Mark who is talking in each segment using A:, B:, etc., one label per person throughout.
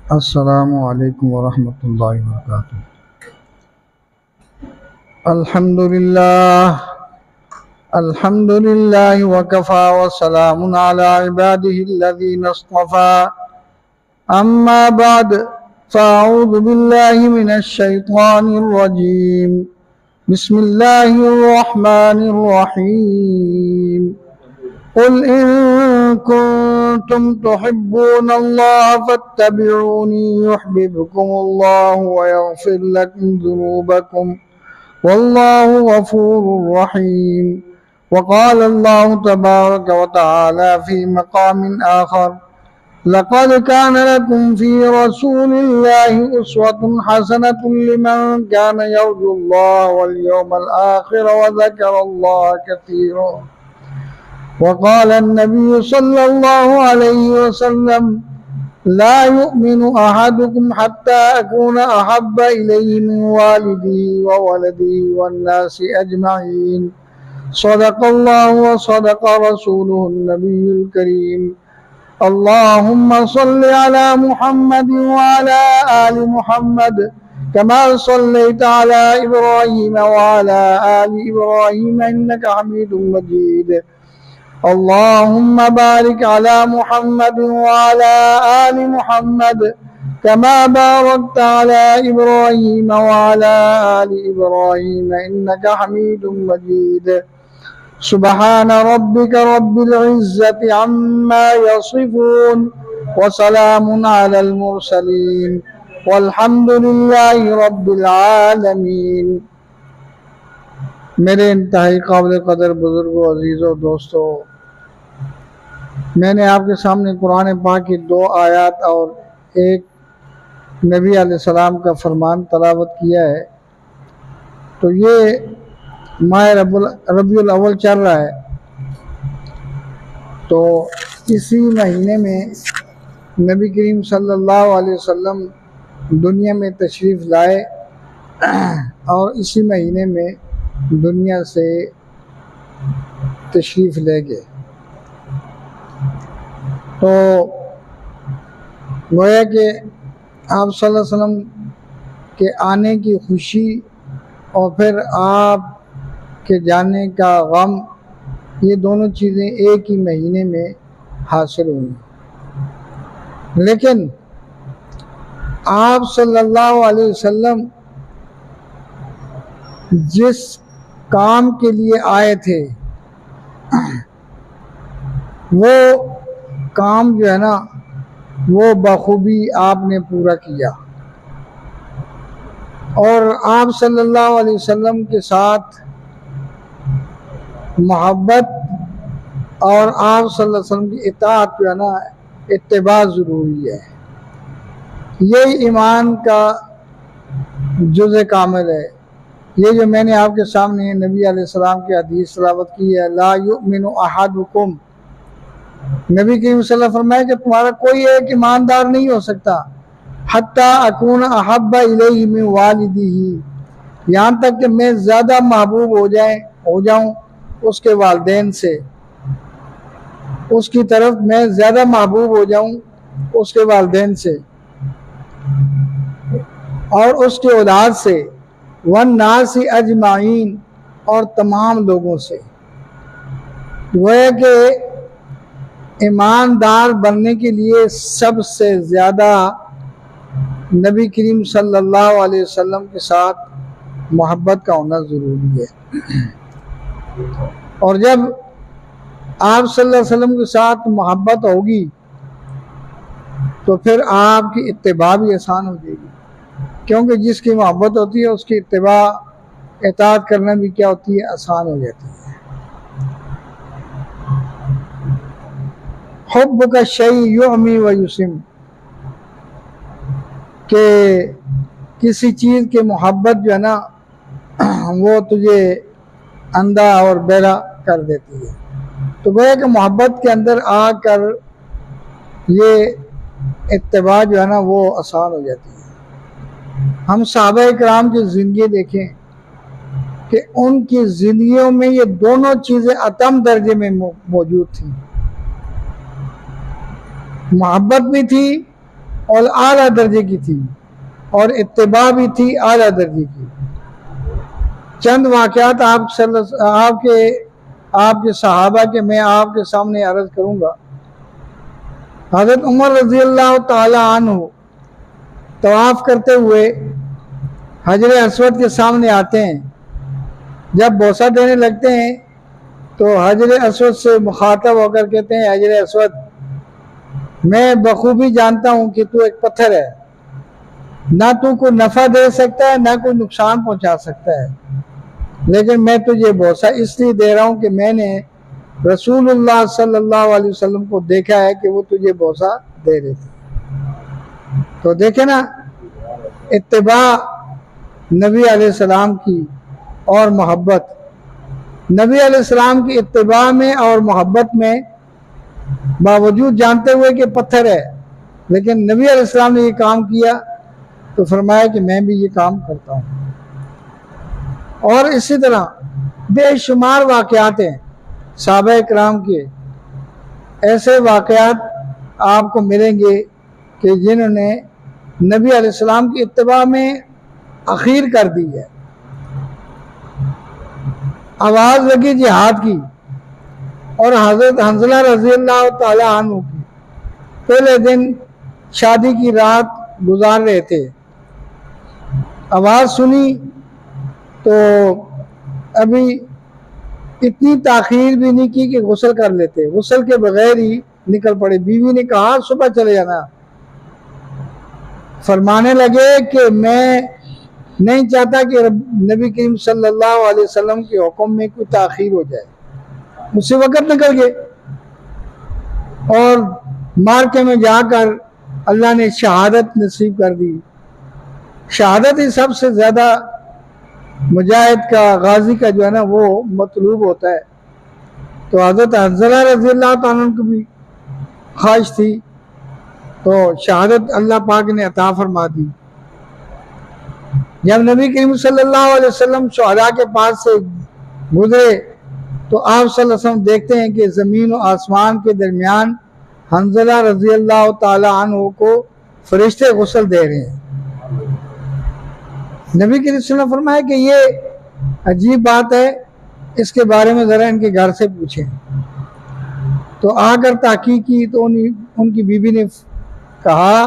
A: अस्सलामु अलैकुम वरहमतुल्लाहि वबरकातुह। अल्हम्दुलिल्लाह वकफ़ा व सलामुन अला इबादिहिल्लज़ीना इस्तफ़ा। अम्मा बाद फ़अऊज़ु बिल्लाहि मिनश शैतानिर रजीम। बिस्मिल्लाहिर रहमानिर रहीम। क़ुल इन कुन्तुम तुहिब्बूनल्लाह फत्तबिऊनी युहब्बिबकुमुल्लाहु व यग़फिर लकुम ज़ुनूबकुम वल्लाहु गफ़ूरुर रहीम। वक़ाल अल्लाहु तबारक व तआला फ़ी मक़ामिन आख़र लक़द कान लकुम फ़ी रसूलिल्लाहि उस्वतुन हसनतुन लिमन कान यर्जुल्लाह वल यौमल आख़िर व ज़करल्लाह कसीरा। वक़ाल अन्नबी सल्लल्लाहु अलैहि वसल्लम ला युमिनु अहदुकुम हत्ता अकूना अहब्बा इलैहि मिन वालिदिही व वलदिही वन्नासि अजमईन। सदक़ल्लाहु व सदक़ रसूलुहुन नबियुल करीम। अल्लाहुम्मा सल्लि अला मुहम्मद व अला आलि मुहम्मद कमा सल्लैता अला इब्राहीम व अला आलि इब्राहीम इन्नका हमीदुम मजीद। अल्लाहुम्मा बारिक अला मुहम्मद व अला आलि मुहम्मद कमा बारकता अला इब्राहीम व अला आलि इब्राहीम इन्नका हमीदुम मजीद। सुब्हान रब्बिका रब्बिल इज़्ज़ति अम्मा यसिफून व सलामुन अलल मुरसलीन वल्हम्दुलिल्लाहि रब्बिल आलमीन। मेरे इंतहाई काबिल कदर बुजुर्गों, अजीज़ों, दोस्तों, मैंने आपके सामने कुरान पाक की 2 आयत और एक नबी अलैहिस्सलाम का फरमान तलावत किया है। तो ये माह रबीउल अव्वल चल रहा है, तो इसी महीने में नबी करीम सल्लल्लाहु अलैहि वसल्लम दुनिया में तशरीफ़ लाए और इसी महीने में दुनिया से तशरीफ़ ले गए। तो गोया कि आप सल्लल्लाहु अलैहि वसल्लम के आने की खुशी और फिर आप के जाने का गम, ये दोनों चीज़ें एक ही महीने में हासिल हुई। लेकिन आप सल्लल्लाहु अलैहि वसल्लम जिस काम के लिए आए थे वो काम जो है ना, वो बखूबी आपने पूरा किया। और आप सल्लल्लाहु अलैहि वसल्लम के साथ मोहब्बत और आप सल्लल्लाहु अलैहि वसल्लम की इताअत जो है ना, इत्तिबा ज़रूरी है। यही ईमान का जुज़े कामिल है। ये जो मैंने आपके सामने नबी अलैहिस्सलाम की हदीस तिलावत की है, ला युमिनु अहदुकुम, नबी करीम सल्लल्लाहु अलैहि वसल्लम फरमाया कि तुम्हारा कोई एक ईमानदार नहीं हो सकता हत्ता अकून अहब्बा इलैहि मिन वालिदिही, यहाँ तक कि मैं ज़्यादा महबूब हो जाऊँ उसके वालिदैन से, उसकी तरफ मैं ज़्यादा महबूब हो जाऊँ उसके वालिदैन से और उसके औलाद से, वन्नासी अजमाइन, और तमाम लोगों से। वह कि ईमानदार बनने के लिए सबसे ज़्यादा नबी करीम सल्लल्लाहु अलैहि वसल्लम के साथ मोहब्बत का होना ज़रूरी है। और जब आप सल्लल्लाहु अलैहि वसल्लम के साथ मोहब्बत होगी तो फिर आपकी इत्तिबा भी आसान हो जाएगी, क्योंकि जिसकी मोहब्बत होती है उसकी इत्तिबा, इताअत करना भी क्या होती है, आसान हो जाती है। हुब्ब का शै युअमी व युसिम, के किसी चीज़ की मोहब्बत जो है ना वो तुझे अंधा और बहरा कर देती है। तो गोया कि मोहब्बत के अंदर आकर ये इत्तिबा जो है ना वो आसान हो जाती है। हम सहाबा इकराम की ज़िंदगी देखें कि उनकी ज़िंदगियों में ये दोनों चीज़ें अतम दर्जे में मौजूद थी। मोहब्बत भी थी और आला दर्जे की थी और इत्तिबा भी थी आला दर्जे की। चंद वाक़यात आपके सहाबा के मैं आपके सामने अर्ज करूँगा। हज़रत उमर रज़ी अल्लाह ताला अन्हु तवाफ़ करते हुए हजर अस्वद के सामने आते हैं। जब बोसा देने लगते हैं तो हजर अस्वद से मुखातब होकर कहते हैं, हजर अस्वद, मैं बखूबी जानता हूँ कि तू एक पत्थर है, ना तू कोई नफ़ा दे सकता है ना कोई नुकसान पहुँचा सकता है, लेकिन मैं तुझे बोसा इसलिए दे रहा हूँ कि मैंने रसूलुल्लाह सल्लल्लाहु अलैहि वसल्लम को देखा है कि वो तुझे बोसा दे रहे थे। तो देखे ना, इत्तिबा नबी अलैहिस्सलाम की और मोहब्बत, नबी अलैहिस्सलाम की इत्तिबा में और मोहब्बत में, बावजूद जानते हुए कि पत्थर है, लेकिन नबी अलैहिस्सलाम ने ये काम किया तो फरमाया कि मैं भी ये काम करता हूँ। और इसी तरह बेशुमार वाक़यात हैं सहाबा इकराम के, ऐसे वाक़यात आपको मिलेंगे कि जिन्होंने नबी अलैहिस्सलाम की इत्तिबा में अखीर कर दी है। आवाज़ लगी जिहाद की और हज़रत हंज़ला रज़ी अल्लाह ताला अन्हु की पहले दिन शादी की रात गुजार रहे थे। आवाज़ सुनी तो अभी इतनी ताख़ीर भी नहीं की कि गुस्ल कर लेते, गुस्ल के बगैर ही निकल पड़े। बीवी ने कहा सुबह चले जाना। फरमाने लगे कि मैं नहीं चाहता कि नबी करीम सल्लल्लाहु अलैहि वसल्लम के हुक्म में कोई ताख़ीर हो जाए। उसी वक़्त निकल गए और मार्के में जाकर अल्लाह ने शहादत नसीब कर दी। शहादत ही सबसे ज़्यादा मुजाहिद का, गाजी का जो है ना वो मतलूब होता है। तो हज़रत हंज़ला रज़ी अल्लाह तआला अन्हु को भी ख्वाहिश थी, तो शहादत अल्लाह पाक ने अता फरमा दी। जब नबी करीम सल्लल्लाहु अलैहि वसल्लम शुहदा के पास से गुजरे तो आप सल्लल्लाहु अलैहि वसल्लम देखते हैं कि ज़मीन और आसमान के दरमियान हंज़ला रज़ी अल्लाह ताला अन्हु को फरिश्ते गुस्ल दे रहे हैं। नबी करीम सल्लल्लाहु अलैहि वसल्लम फरमाया कि ये अजीब बात है, इसके बारे में ज़रा इनके घर से पूछें। तो आकर तहकीक की तो उनकी बीवी ने कहा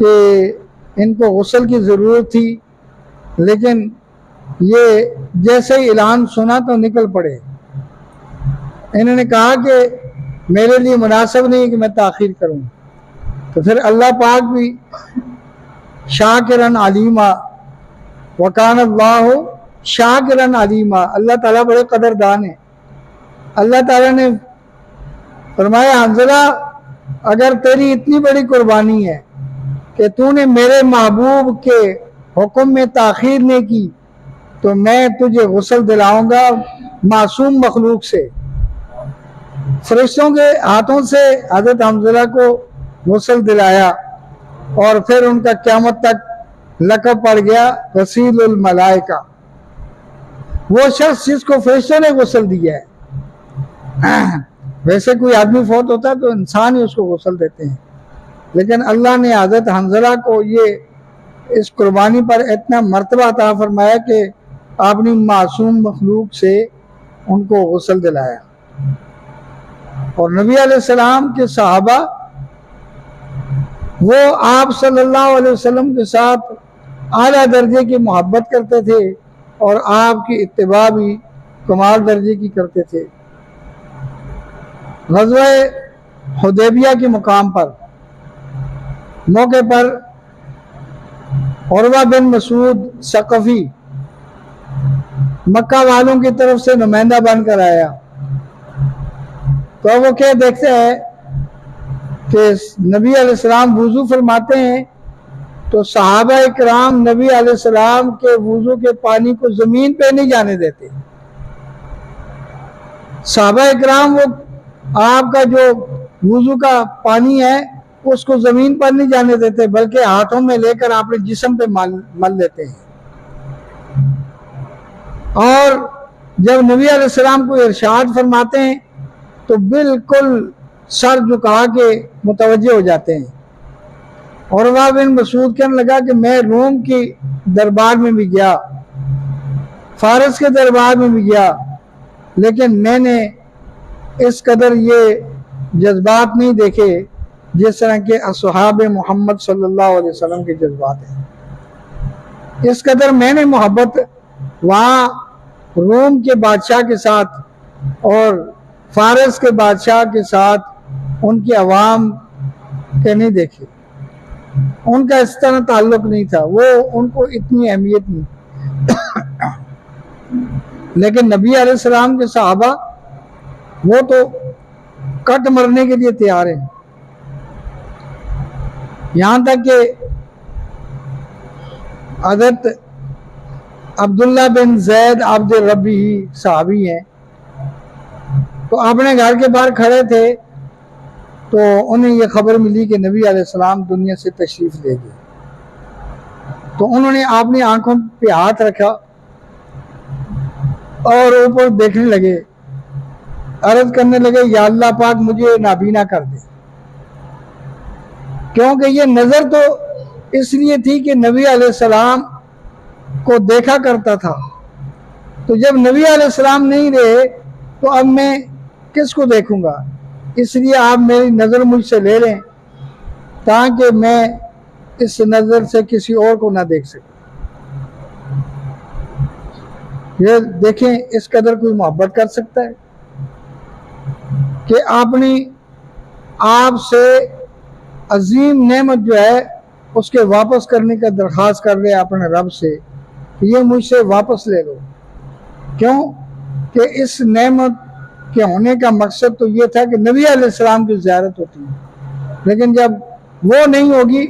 A: कि इनको गुस्ल की ज़रूरत थी, लेकिन ये जैसे ही ऐलान सुना तो निकल पड़े। इन्होंने कहा कि मेरे लिए मुनासिब नहीं कि मैं ताख़ीर करूं। तो फिर अल्लाह पाक भी शाकिरन अलीमा वकान अल्लाहु शाकिरन अलीमा, अल्लाह ताला बड़े कदरदान है। अल्लाह ताला ने फरमाया, हंज़ला, अगर तेरी इतनी बड़ी कुर्बानी है कि तूने मेरे महबूब के हुक्म में ताख़ीर नहीं की, तो मैं तुझे गुस्ल दिलाऊंगा मासूम मखलूक से। फरिश्तों के हाथों से हज़रत हंज़ला को गुस्ल दिलाया और फिर उनका क़यामत तक लक़ब पड़ गया गसीलुल मलाइका, वो शख्स जिसको फरिश्तों ने गुस्ल दिया है। वैसे कोई आदमी फौत होता है तो इंसान ही उसको गुस्ल देते हैं, लेकिन अल्लाह ने हज़रत हंज़ला को ये इस कुर्बानी पर इतना मर्तबा अता फरमाया कि आपने मासूम मखलूक से उनको गुस्ल दिलाया। और नबी अलैहिस्सलाम के सहाबा वो आप सल्लल्लाहु अलैहि वसल्लम के साथ आला दर्जे की मोहब्बत करते थे और आपकी इत्तिबा भी कमाल दर्जे की करते थे। ग़ज़वा हुदैबिया के मुकाम पर मौके पर उरवा बिन मसूद सकफ़ी मक्का वालों की तरफ से नुमाइंदा बनकर आया। तो वो क्या देखते हैं कि नबी अलैहिस्सलाम वुज़ू फरमाते हैं तो सहाबा इकराम नबी अलैहिस्सलाम के वुज़ू के पानी को ज़मीन पे नहीं जाने देते। सहाबा इकराम वो आपका जो वुज़ू का पानी है उसको ज़मीन पर नहीं जाने देते, बल्कि हाथों में लेकर अपने जिस्म पे मल लेते हैं। और जब नबी अलैहिस्सलाम को इरशाद फरमाते हैं तो बिल्कुल सर झुका के मुतवज्जे हो जाते हैं। उरवा बिन मसूद कहने लगा कि मैं रोम की दरबार में भी गया, फारस के दरबार में भी गया, लेकिन मैंने इस कदर ये जज्बात नहीं देखे जिस तरह के असहाब मोहम्मद सल्लल्लाहु अलैहि वसल्लम के जज्बात हैं। इस कदर मैंने मोहब्बत वहाँ रोम के बादशाह के साथ और फारस के बादशाह के साथ उनकी अवाम के नहीं देखी। उनका इस तरह ताल्लुक नहीं था, वो उनको इतनी अहमियत नहीं। लेकिन नबी अलैहिस्सलाम के सहाबा वो तो कट मरने के लिए तैयार हैं। यहाँ तक कि हज़रत अब्दुल्ला बिन ज़ैद अब्द रबी साहबी हैं, तो अपने घर के बाहर खड़े थे तो उन्हें ये खबर मिली कि नबी अलैहिस्सलाम दुनिया से तशरीफ़ ले गए। तो उन्होंने अपनी आंखों पे हाथ रखा और ऊपर देखने लगे, अर्ज़ करने लगे, या अल्लाह पाक मुझे नाबीना कर दे। क्योंकि ये नज़र तो इसलिए थी कि नबी अलैहिस्सलाम को देखा करता था, तो जब नबी अलैहिस्सलाम नहीं रहे तो अब मैं किसको देखूंगा, इसलिए आप मेरी नज़र मुझसे ले लें ताकि मैं इस नज़र से किसी और को ना देख सकूं। ये देखें, इस कदर कोई मोहब्बत कर सकता है कि अपनी आपसे अजीम नेमत जो है उसके वापस करने का दरख्वास्त कर रहे अपने रब से, ये मुझसे वापस ले लो। क्यों कि इस नेमत के होने का मकसद तो ये था कि नबी अलैहिस्सलाम की ज़ियारत होती है, लेकिन जब वो नहीं होगी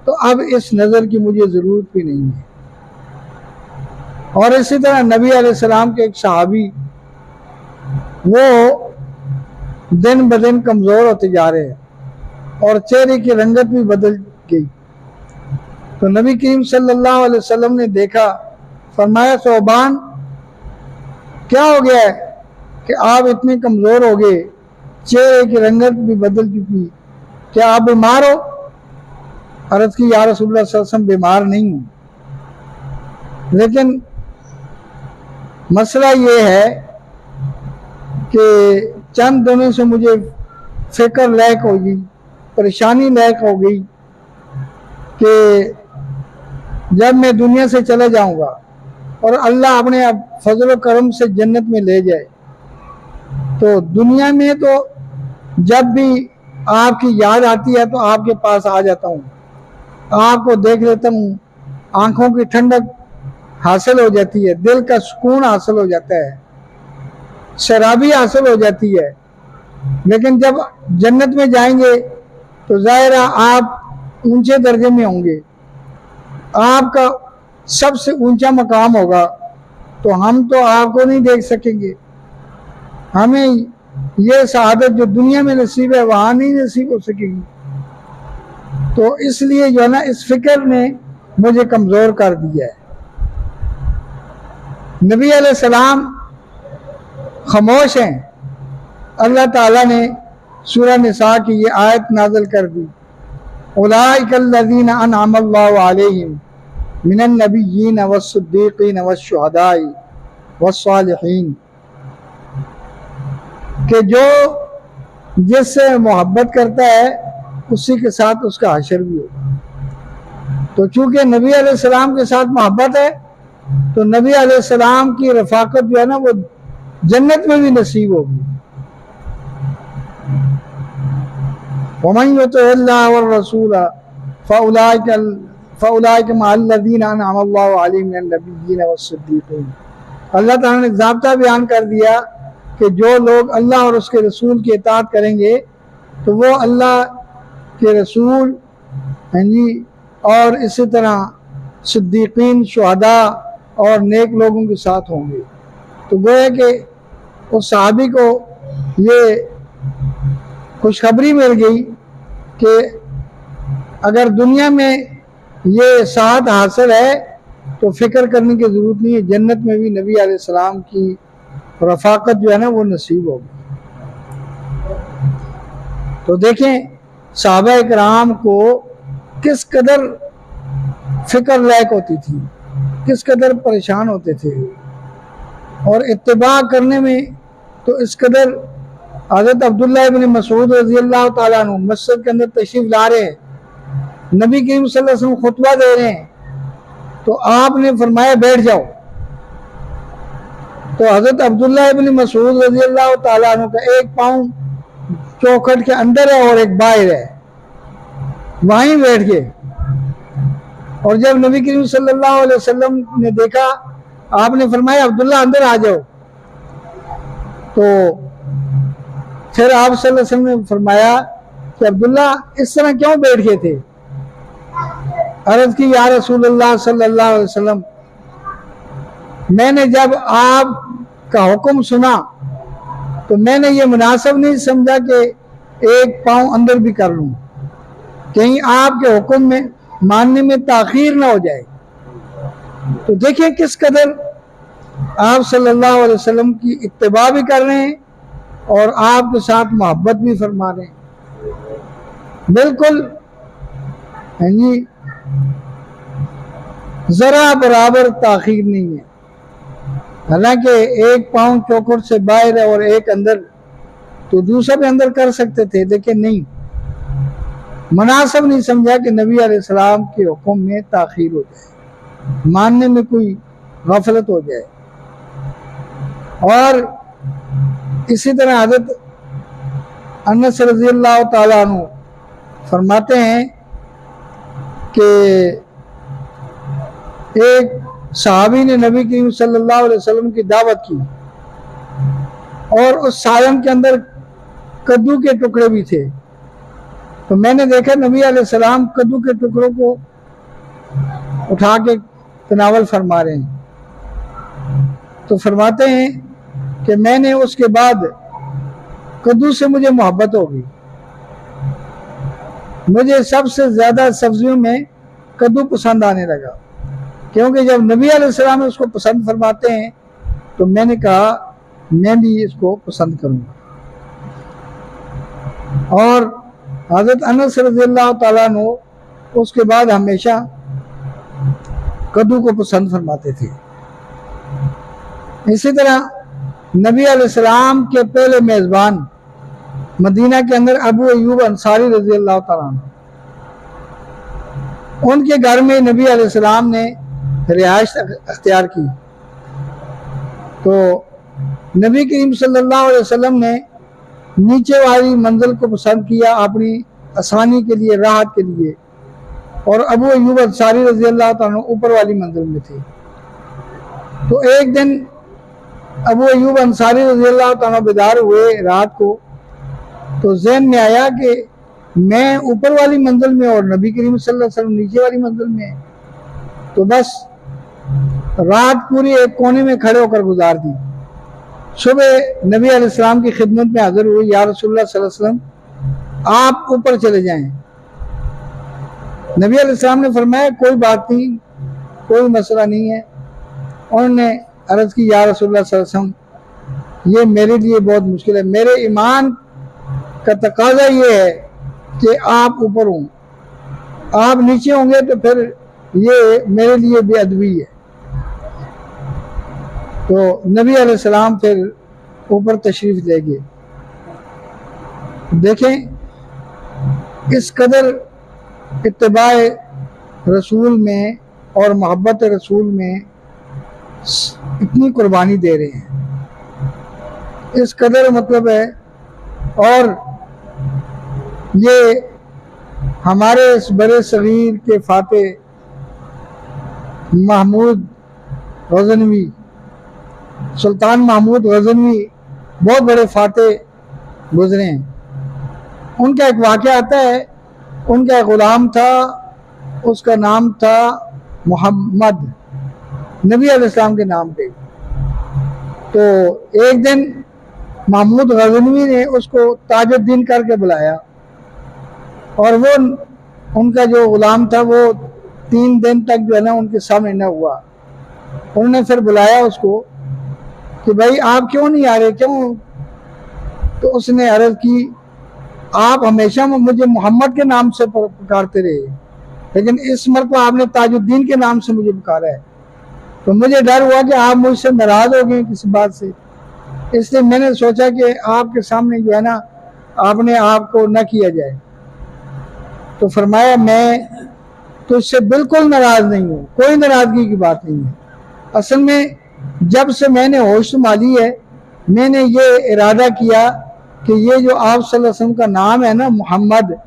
A: तो अब इस नज़र की मुझे ज़रूरत भी नहीं है। और इसी तरह नबी अलैहिस्सलाम के एक सहाबी वो दिन ब दिन कमज़ोर होते जा रहे हैं और चेहरे की रंगत भी बदल गई। तो नबी करीम सल्लल्लाहु अलैहि वसल्लम ने देखा, फरमाया, सोबान क्या हो गया है कि आप इतने कमज़ोर हो गए, चेहरे की रंगत भी बदल चुकी, क्या आप बीमार हो? अर्ज़ की, या रसूलुल्लाह सल्लल्लाहु अलैहि वसल्लम बीमार नहीं हूँ, लेकिन मसला ये है कि चंद दिनों से मुझे फिक्र लायक हो गई, परेशानी लायक हो गई कि जब मैं दुनिया से चला जाऊंगा और अल्लाह अपने फजल करम से जन्नत में ले जाए, तो दुनिया में तो जब भी आपकी याद आती है तो आपके पास आ जाता हूँ, आपको देख लेता हूँ, आंखों की ठंडक हासिल हो जाती है, दिल का सुकून हासिल हो जाता है, शराबी हासिल हो जाती है। लेकिन जब जन्नत में जाएंगे तो ज़ाहिर है आप ऊंचे दर्जे में होंगे, आपका सबसे ऊंचा मकाम होगा, तो हम तो आपको नहीं देख सकेंगे। हमें ये शहादत जो दुनिया में नसीब है वहाँ नहीं नसीब हो सकेगी। तो इसलिए जो है ना, इस फिक्र ने मुझे कमज़ोर कर दिया है। नबी अलैहिस्सलाम खामोश हैं। अल्लाह ताला ने सूरह निसा की ये आयत नाज़िल कर दी, उलाइकल्लज़ीना अनअमल्लाहु अलैहिम मिनन नबिय्यीन वस्सिद्दीक़ीन वश्शुहदाई वस्सालिहीन, कि जो जिससे मोहब्बत करता है उसी के साथ उसका हशर भी होगा। तो चूंकि नबी अलैहिस्सलाम के साथ मोहब्बत है तो नबी अलैहिस्सलाम की रफाकत जो है ना वो जन्नत में भी नसीब होगी। वमन युतिइल्लाह वर रसूल फउलाइक मअल्लज़ीना अनअमल्लाहु अलैहिम मिनन नबिय्यीन वस्सिद्दीक़ीन। अल्लाह ताला ने ज़ाब्ता बयान कर दिया कि जो लोग अल्लाह और उसके रसूल की इताअत करेंगे तो वो अल्लाह के रसूल हैं जी, और इसी तरह सिद्दीकीन, शुहदा और नेक लोगों के साथ होंगे। तो गोया कि उस सहाबी को ये खुशखबरी मिल गई कि अगर दुनिया में ये साथ हासिल है तो फिक्र करने की ज़रूरत नहीं है, जन्नत में भी नबी अलैहिस्सलाम की रफाकत जो है ना वो नसीब होगी। तो देखें, सहाबा इकराम को किस कदर फिक्र लायक होती थी, किस कदर परेशान होते थे, और इत्तिबा करने में तो इस कदर। हज़रत अब्दुल्लाह इब्न मसूद रज़ी अल्लाह ताला अन्हु मस्जिद के अंदर तशरीफ ला रहे हैं, नबी करीम सल्लल्लाहु अलैहि वसल्लम खुतबा दे रहे हैं, तो आपने फरमाया बैठ जाओ। तो हज़रत अब्दुल्लाह इब्न मसूद रज़ी अल्लाह ताला अन्हु का एक पाँव चौखट के अंदर है और एक बाहर है, वहीं बैठ गए। और जब नबी करीम सल्लल्लाहु अलैहि वसल्लम ने देखा, आपने फरमाया अब्दुल्ला अंदर आ जाओ। तो फिर आप सल्लल्लाहु अलैहि वसल्लम ने फरमाया कि अब्दुल्ला इस तरह क्यों बैठ गए थे। अर्ज़ की या रसूलल्लाह सल्लल्लाहु अलैहि वसल्लम, मैंने जब आपका हुक्म सुना तो मैंने ये मुनासिब नहीं समझा कि एक पाँव अंदर भी कर लूँ, कहीं आपके हुक्म में मानने में ताखीर ना हो जाए। तो देखिए किस कदर आप सल्लल्लाहु अलैहि वसल्लम की इत्तिबा भी कर रहे हैं और आपके साथ मोहब्बत भी फरमा रहे हैं, बिल्कुल जी जरा बराबर ताखीर नहीं है। हालांकि एक पाँव चौखट से बाहर है और एक अंदर, तो दूसरा भी अंदर कर सकते थे, लेकिन नहीं, मुनासिब नहीं समझा कि नबी अलैहिस्सलाम के हुक्म में ताखीर हो जाए, मानने में कोई गफलत हो जाए। और इसी तरह हज़रत अनस रज़ियल्लाहु ताला अन्हु फरमाते हैं कि एक सहाबी ने नबी करीम सल्लल्लाहु अलैहि वसल्लम की दावत की और उस सालन के अंदर कद्दू के टुकड़े भी थे। तो मैंने देखा नबी अलैहिस्सलाम कद्दू के टुकड़ों को उठा के तनावल फरमा रहे हैं। तो फरमाते हैं कि मैंने उसके बाद कद्दू से मुझे मोहब्बत हो गई, मुझे सबसे ज़्यादा सब्जियों में कद्दू पसंद आने लगा, क्योंकि जब नबी अलैहिस्सलाम उसको पसंद फरमाते हैं तो मैंने कहा मैं भी इसको पसंद करूँगा। और हज़रत अनस रज़ियल्लाहु ताला अन्हु उसके बाद हमेशा कद्दू को पसंद फरमाते थे। इसी तरह नबी अलैहिस्सलाम के पहले मेज़बान मदीना के अंदर अबू अय्यूब अंसारी रज़ियल्लाहु ताला अन्हु, उनके घर में नबी अलैहिस्सलाम ने रिहाइश अख्तियार की। तो नबी करीम सल्लल्लाहु अलैहि वसल्लम ने नीचे वाली मंजिल को पसंद किया अपनी आसानी के लिए, राहत के लिए, और अबू अय्यूब अंसारी रज़ियल्लाहु ताला अन्हु ऊपर वाली मंजिल में थे। तो एक दिन अबू अय्यूब अंसारी रज़ियल्लाहु ताला अन्हु बेदार हुए रात को, तो ज़हन में आया कि मैं ऊपर वाली मंजिल में और नबी करीम सल्लल्लाहु अलैहि वसल्लम नीचे वाली मंजिल में। तो बस रात पूरी एक कोने में खड़े होकर गुजार दी। सुबह नबी अलैहिस्सलाम की खिदमत में हाजिर हुई, या रसूलुल्लाह सल्लल्लाहु अलैहि वसल्लम आप ऊपर चले जाएं। नबी अलैहिस्सलाम ने फरमाया कोई बात नहीं, कोई मसला नहीं है। उन्होंने अर्ज़ की या रसूलुल्लाह सल्लल्लाहु अलैहि वसल्लम ये मेरे लिए बहुत मुश्किल है, मेरे ईमान का तकाजा ये है कि आप ऊपर हों, आप नीचे होंगे तो फिर ये मेरे लिए बेअदबी है। तो नबी अलैहिस्सलाम फिर ऊपर तशरीफ ले गए। देखें इस कदर इत्तिबाए रसूल में और मोहब्बत रसूल में इतनी कुर्बानी दे रहे हैं, इस कदर मतलब है। और ये हमारे इस बड़े सगीर के फातेह महमूद गज़नवी, सुल्तान महमूद गज़नवी बहुत बड़े फातेह गुजरे हैं। उनका एक वाक़या आता है, उनका एक ग़ुलाम था, उसका नाम था मोहम्मद, नबी अलैहिस्सलाम के नाम पे। तो एक दिन महमूद गज़नवी ने उसको ताजुद्दीन करके बुलाया, और वो उनका जो ग़ुलाम था वो 3 दिन तक जो है ना उनके सामने न हुआ। उन्होंने फिर बुलाया उसको कि भाई आप क्यों नहीं आ रहे, क्यों? तो उसने अर्ज़ की आप हमेशा मुझे मोहम्मद के नाम से पुकारते रहे, लेकिन इस मरतबा आपने ताजुद्दीन के नाम से मुझे पुकारा है, तो मुझे डर हुआ कि आप मुझसे नाराज हो गए किसी बात से, इसलिए मैंने सोचा कि आपके सामने जो है ना आपने आपको न किया जाए। तो फरमाया मैं तो इससे बिल्कुल नाराज नहीं हूँ, कोई नाराजगी की बात नहीं है। असल में जब से मैंने होश संभाली है, मैंने ये इरादा किया कि ये जो आप सल्लल्लाहु अलैहि वसल्लम का नाम है ना मोहम्मद,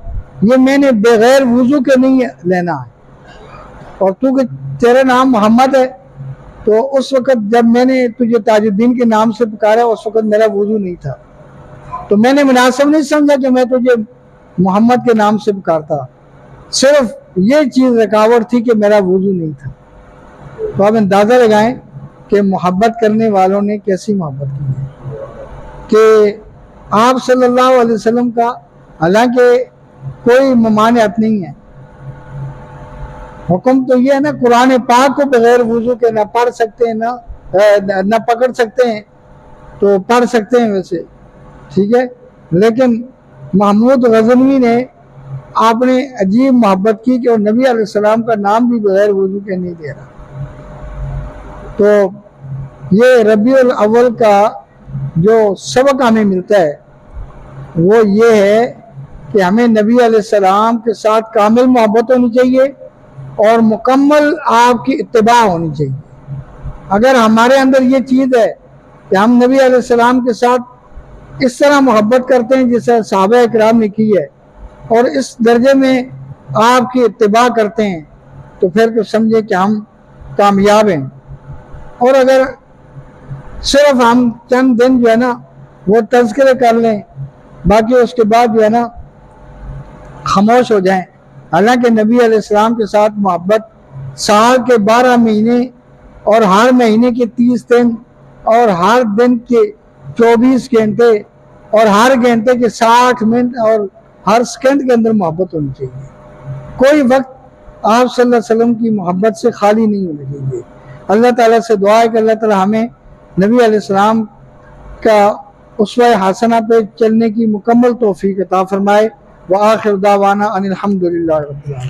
A: ये मैंने बगैर वुजू के नहीं लेना है। और तू कि तेरा नाम मोहम्मद है, तो उस वक़्त जब मैंने तुझे ताजुद्दीन के नाम से पुकारा उस वक़्त मेरा वुजू नहीं था, तो मैंने मुनासिब नहीं समझा कि मैं तुझे मोहम्मद के नाम से पुकारता। सिर्फ ये चीज़ रुकावट थी कि मेरा वुजू नहीं था। तो आप अंदाज़ा लगाएं कि मोहब्बत करने वालों ने कैसी मोहब्बत की है कि आप सल्लल्लाहु अलैहि वसल्लम का हालांकि कोई ममानियत नहीं है, हुक्म तो ये है ना कुरान पाक को बगैर वुजू के ना पढ़ सकते हैं ना पकड़ सकते हैं, तो पढ़ सकते हैं वैसे ठीक है, लेकिन महमूद गज़नवी ने आपने अजीब मोहब्बत की कि नबी अलैहिस्सलाम का नाम भी बगैर वुजू के नहीं दे रहा। तो ये रबीउल अव्वल का जो सबक हमें मिलता है वो ये है कि हमें नबी अलैहिस्सलाम के साथ कामिल मोहब्बत होनी चाहिए और मुकम्मल आपकी इत्तिबा होनी चाहिए। अगर हमारे अंदर ये चीज़ है कि हम नबी अलैहिस्सलाम के साथ इस तरह मोहब्बत करते हैं जैसे सहाबा इकराम ने की है और इस दर्जे में आपकी इत्तिबा करते हैं, तो फिर तो समझे कि हम कामयाब हैं। और अगर सिर्फ हम चंद दिन जो है ना वो तज़किरे कर लें, बाकी उसके बाद जो है ना खामोश हो जाएं, हालांकि नबी अलैहिस्सलाम के साथ मोहब्बत साल के 12 महीने और हर महीने के 30 दिन और हर दिन के 24 घंटे और हर घंटे के 60 मिनट और हर सेकंड के अंदर मोहब्बत होनी चाहिए। कोई वक्त आप सल्लल्लाहु अलैहि वसल्लम की मोहब्बत से खाली नहीं होना चाहिए। अल्लाह ताला से दुआ है कि अल्लाह ताला हमें नबी अलैहिस्सलाम का उसवा हसना पे चलने की मुकम्मल तौफीक अता फरमाए। व आखिर दावाना अनिल हम्दुलिल्लाहि रब्बिल आलमीन।